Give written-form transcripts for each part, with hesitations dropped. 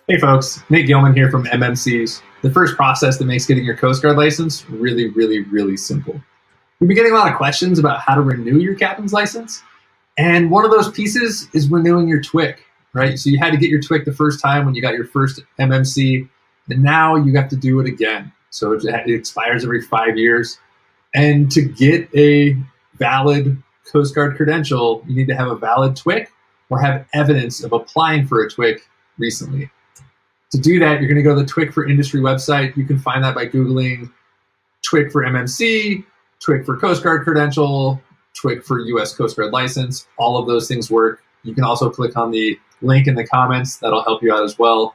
Hey folks, Nate Gilman here from MMCs. The first process that makes getting your Coast Guard license really, really, really simple. We've been getting a lot of questions about how to renew your captain's license, and one of those pieces is renewing your TWIC, right? So you had to get your TWIC the first time when you got your first MMC, and now you have to do it again. So it expires every 5 years. And to get a valid Coast Guard credential, you need to have a valid TWIC or have evidence of applying for a TWIC recently. To do that, you're going to go to the TWIC for Industry website. You can find that by Googling TWIC for MMC, TWIC for Coast Guard credential, TWIC for US Coast Guard license. All of those things work. You can also click on the link in the comments. That'll help you out as well.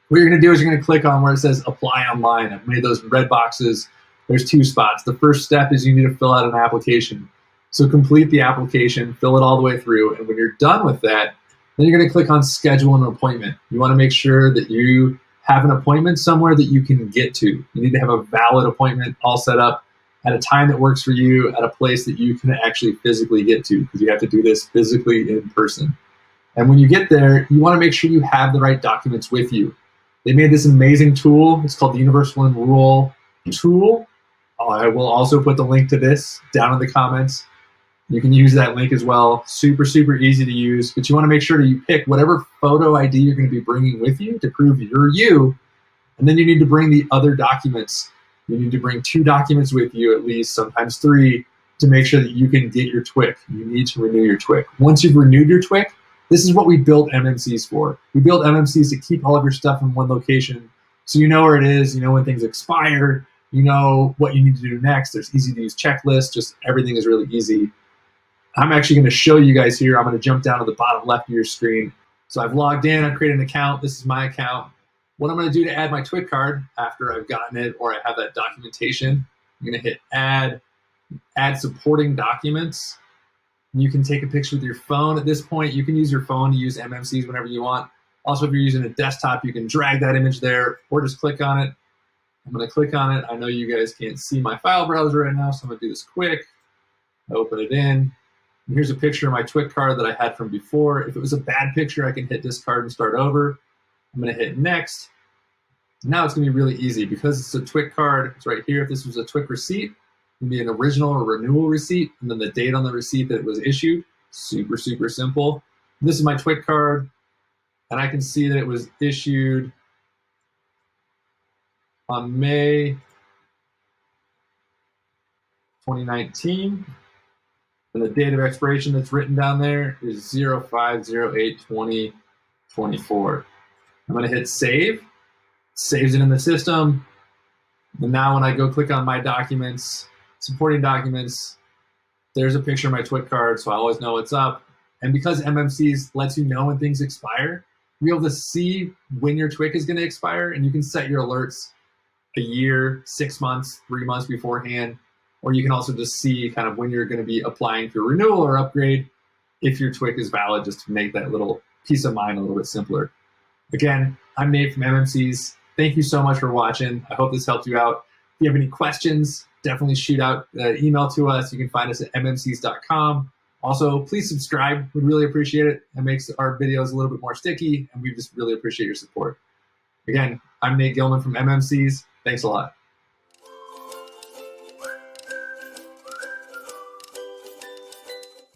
What you're going to do is you're going to click on where it says Apply Online. I've made those red boxes. There's 2 spots. The first step is you need to fill out an application. So complete the application, fill it all the way through, and when you're done with that, then you're going to click on Schedule an Appointment. You want to make sure that you have an appointment somewhere that you can get to. You need to have a valid appointment all set up at a time that works for you, at a place that you can actually physically get to, because you have to do this physically in person. And when you get there, you want to make sure you have the right documents with you. They made this amazing tool. It's called the Universal Enroll tool. I will also put the link to this down in the comments. You can use that link as well. Super, super easy to use, but you want to make sure that you pick whatever photo ID you're going to be bringing with you to prove you're you, and then you need to bring the other documents. You need to bring 2 documents with you, at least, sometimes 3, to make sure that you can get your TWIC. You need to renew your TWIC. Once you've renewed your TWIC, this is what we built MMCs for. We built MMCs to keep all of your stuff in one location, so you know where it is, you know when things expire, you know what you need to do next. There's easy-to-use checklists, just everything is really easy. I'm actually going to show you guys here. I'm going to jump down to the bottom left of your screen. So I've logged in, I've created an account. This is my account. What I'm going to do to add my TWIC card after I've gotten it or I have that documentation, I'm going to hit add supporting documents. You can take a picture with your phone at this point. You can use your phone to use MMCs whenever you want. Also, if you're using a desktop, you can drag that image there or just click on it. I'm going to click on it. I know you guys can't see my file browser right now, so I'm going to do this quick. Open it in. And here's a picture of my TWIC card that I had from before. If it was a bad picture, I can hit discard and start over. I'm going to hit next. Now it's going to be really easy because it's a TWIC card. It's right here. If this was a TWIC receipt, it would be an original or renewal receipt, and then the date on the receipt that it was issued. Super, super simple. This is my TWIC card, and I can see that it was issued on May 2019. And the date of expiration that's written down there is 05/08/2024. I'm going to hit save. Saves it in the system. And now when I go click on my documents, supporting documents, there's a picture of my TWIC card, so I always know what's up. And because MMCs lets you know when things expire, you're able to see when your TWIC is going to expire, and you can set your alerts a year, 6 months, 3 months beforehand. Or you can also just see kind of when you're going to be applying for renewal or upgrade if your TWIC is valid, just to make that little peace of mind a little bit simpler. Again, I'm Nate from MMCs. Thank you so much for watching. I hope this helped you out. If you have any questions, definitely shoot out an email to us. You can find us at mmcs.com. Also, please subscribe. We'd really appreciate it. It makes our videos a little bit more sticky, and we just really appreciate your support. Again, I'm Nate Gilman from MMCs. Thanks a lot.